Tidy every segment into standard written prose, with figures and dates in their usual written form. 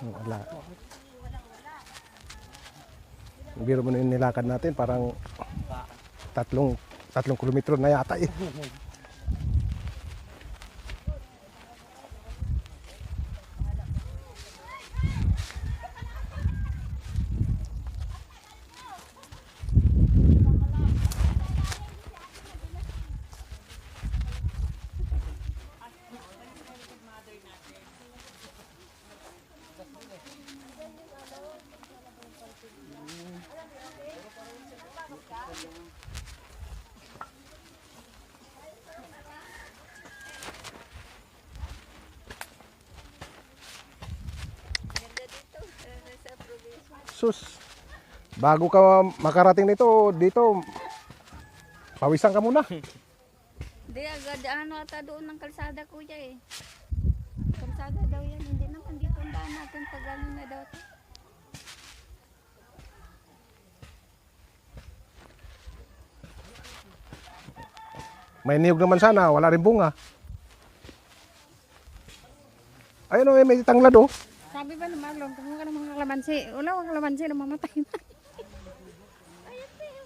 Wala. Biro mo na yung nilakad natin, parang tatlong kilometro na yata eh. Sus, bago ka makarating dito, pawisan ka muna. Hindi, agad ano ata doon ng kalsada kuya eh. Kalsada daw yan, hindi naman dito ang daan natin pag ano na daw. May niyog naman sana, wala rin bunga. Ayun o, may tanglad o. Sabi ba naman, kung ka ng mga kalamansi, wala akong kalamansi na mamatay na.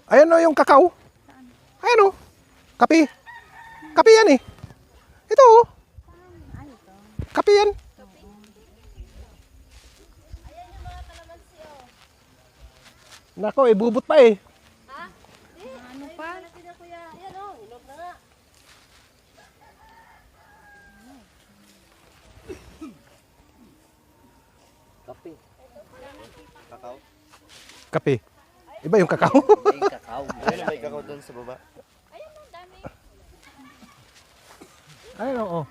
Ayun o yung kakao. Ayun o, kape. Kape yan eh. Ito o, Ay, ito. kape yan. Nako, bubot pa eh. Ano pa? Kape. Kakao. Kape. Iba yung kakao. May kakao. Ayun, may kakao doon sa baba. Ayun o.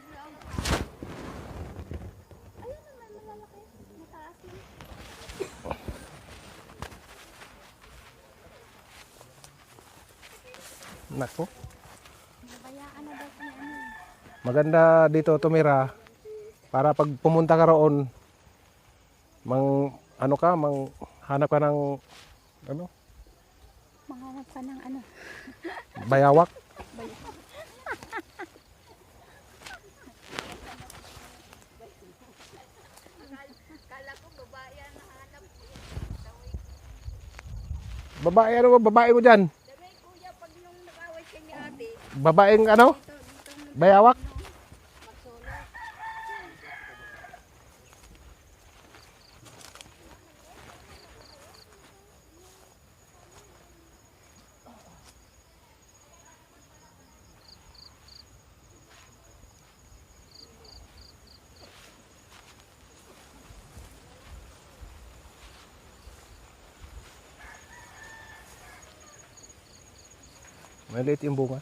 Nako. Nabayaan na daw kung ano. Maganda dito tumira para pag pumunta ka roon hanap ka ng ano, Manghanap ka ng ano. bayawak. Kala ko babae ang nahanap. Babae ano ba? Babae mo dyan? Sabi kuya, pag nung nakaway ka ni ate, Babaeng ano? dito Bayawak? magsulat. Maliit yung bunga.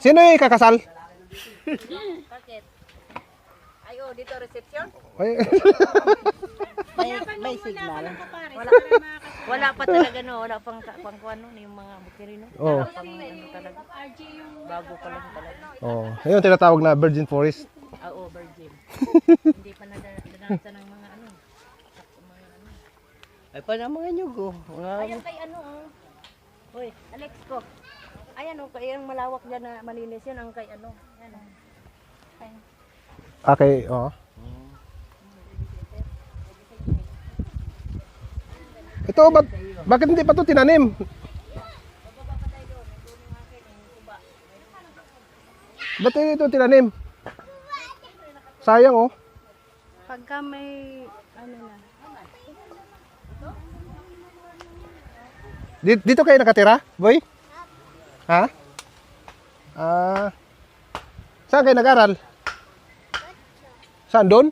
Sino yung kakasal? Bakit? Ay, oh, dito reception? Ay, May signal. Wala pa talaga, no? Wala pang ano, yung mga bukirino. oh. Wala pang ano talaga. Bago pa lang talaga. Oh, ayun tinatawag na Virgin Forest. Oo, virgin. Hindi pa nadanasan ng mga ano. Mga ano. Ay pa na mga nyugo. Ayan kay ano, oh. Hoy, Alex ko. Ayan, oh, kay ang malawak dyan na malinis yun, ang kay ano. Ayan, oh. Ayan. Okay, oh. Ito, bakit hindi pa to tinanim? Ba't hindi ito tinanim? Sayang, oh. Pagka may, ano na. Dito kayo nakatira, boy? Ha? Ah. Saan kayo nag-aral? Saan doon?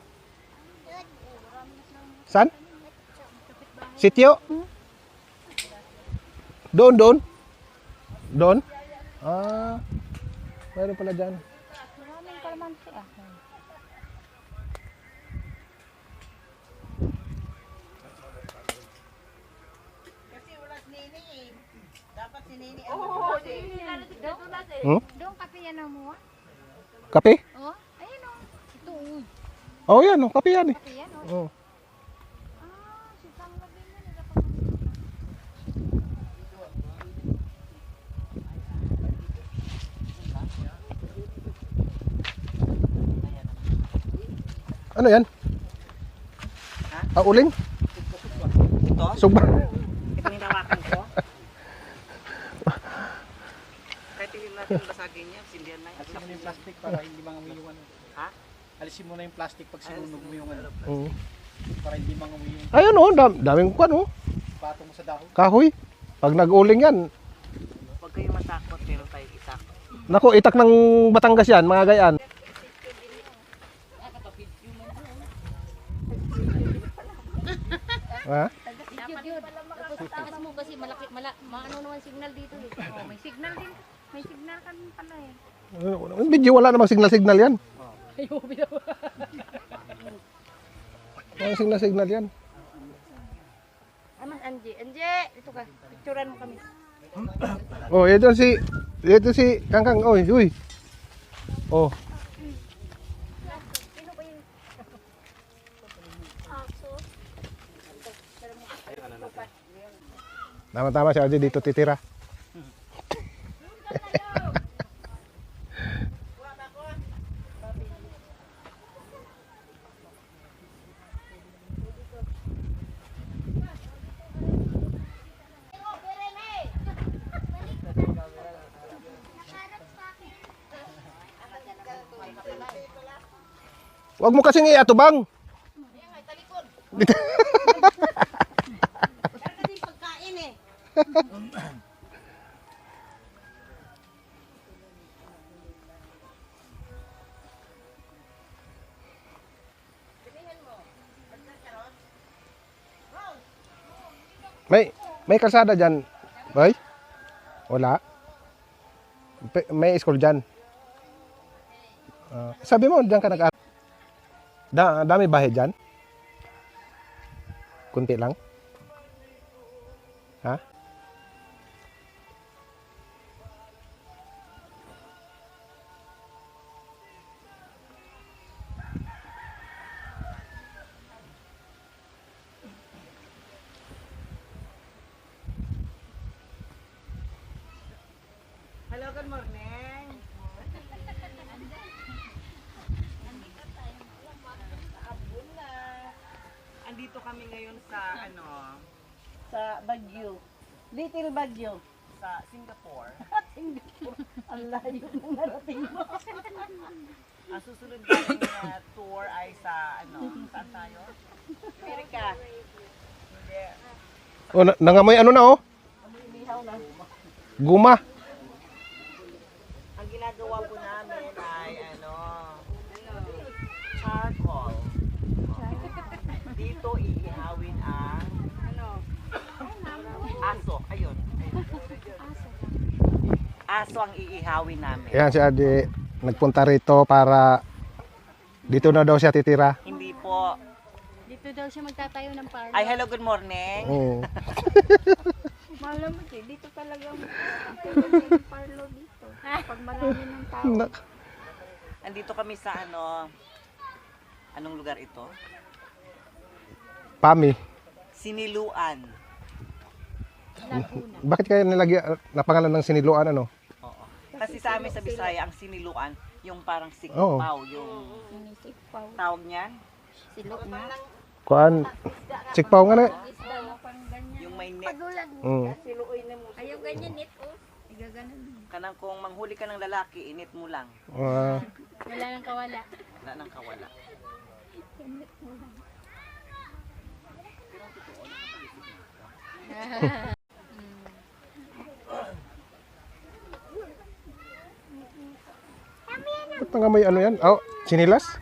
Saan? Sityo? Doon, doon? Doon? Ah. Mayroon pala dyan. Maraming kalamansi ah. Hmm? Doon kape yan ang muwa. Kape? Oh, ayun oh. Ito Oh, oh. yan, oh. Kape yan, eh. Kape yan oh. Oh. Ah, si Pang Labin na nila Ano yan? Uling? Ito? Sugba? Itong hinawakan ko. Kahit hindi natin basagin niya, sindihan na yan. Alisin mo na yung plastic para hindi mangamoy yung ano. Ha? Alisin mo na yung plastic pag sinunog mo yung ano. Oo. Para hindi mangamoy yung Ayun, oh. Daming kwan, oh. pato mo sa dahon. Kahoy. Pag nag-uling yan. Huwag kayong matakot, meron tayong itak. Naku, itak ng Batangas yan, mga gayaan. Ha? Tapos taas mo kasi malaki, maano naman signal dito eh. Oh, may signal din. May signal kami pala eh. Medyo wala namang signal-signal yan. Walang signal-signal yan. Aman, Angie. Angie, dito ka. Picturean mo kami. Oh, ito si Kangkang. Oy, uy. Oh. Tama-tama si RJ dito titira. Huwag mo kasing iatubang. May kalsada dyan, boy? Wala? May school dyan? Sabi mo, dyan ka nag-aaral? Dami bahay dyan? Kunti lang? Ha? Hello, good morning. Andito kami ngayon sa sa Baguio. Little Baguio sa Singapore. Ang layo ng narating mo. Ang susunod nating tour ay sa saan tayo? Amerika. Hindi. Oh, nangamoy ano na, oh? Guma. Ang ginagawa po namin ay charcoal. Dito iihawin ang aso. Ayun. aso ang iihawin namin. Yan si Adi, nagpunta rito para dito na daw siya titira. Hindi po. Dito daw siya magtatayo ng parlor. Ay, hello, good morning. Oo. Malam mo siya, dito talaga yung parlor dito. Pag marami ng tao. Andito kami sa anong lugar ito? Pami. Siniluan. Laguna. Bakit kaya nilagyan na pangalan ng siniluan ano? Oo. Kasi sa amin sa Bisaya, ang siniluan, yung parang Oo. sikpaw, yung Sinisipaw. tawag niyan, Silok na. Kuan sikpaw nga na. Isda na pang ganyan. yung may net. Pagulag. Mm. Ayaw ganyan, net oh. Igaganon. Kanang kung manghuli ka ng lalaki, init mo lang. Wala nang kawala. Wala nang kawala. Ba't nga may ano yan? Oh, sinilas?